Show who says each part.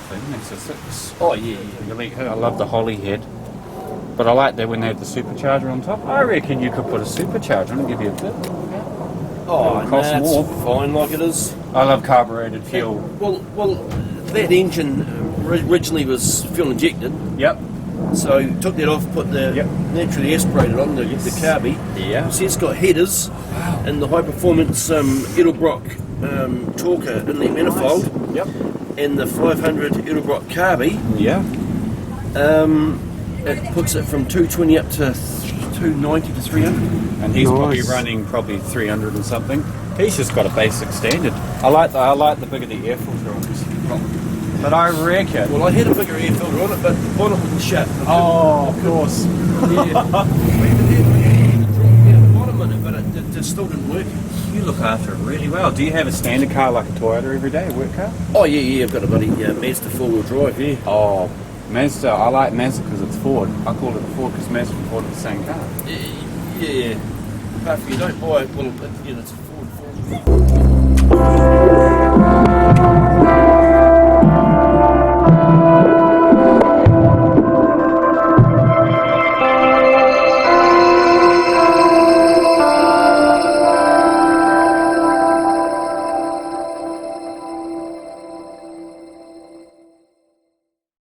Speaker 1: thing. That's a 6.
Speaker 2: Oh yeah.
Speaker 1: I love the Holly head. But I like that when they have the supercharger on top. I reckon you could put a supercharger on and give you a bit.
Speaker 2: Oh,
Speaker 1: It'll cost
Speaker 2: no,
Speaker 1: more.
Speaker 2: it's fine like it is.
Speaker 1: I love carbureted fuel.
Speaker 2: Well, that engine originally was fuel injected.
Speaker 1: Yep.
Speaker 2: So took that off, put the naturally aspirated on the carby.
Speaker 1: Yeah.
Speaker 2: See, it's got headers and the high performance Edelbrock talker inlet manifold.
Speaker 1: Yep.
Speaker 2: And the 500 Edelbrock carby.
Speaker 1: Yeah.
Speaker 2: It puts it from 220 up to 290 to 300.
Speaker 1: And he's probably running 300 and something. He's just got a basic standard. I like the bigger the air filter on this. But I reckon.
Speaker 2: Well, I had a bigger air filter on it, but the bonnet wouldn't shut.
Speaker 1: Oh, of course.
Speaker 2: We even had to drop down the bottom in it, but it just still didn't work.
Speaker 1: You look after it really well. Do you have a standard car like a Toyota every day, a work car?
Speaker 2: Oh yeah, I've got a bloody Mazda 4-wheel drive, yeah.
Speaker 1: Oh, Mazda. I like Mazda because it's Ford. I call it a Ford because Mazda and Ford are the same car.
Speaker 2: Yeah. But if you don't buy it, well, it's a Ford.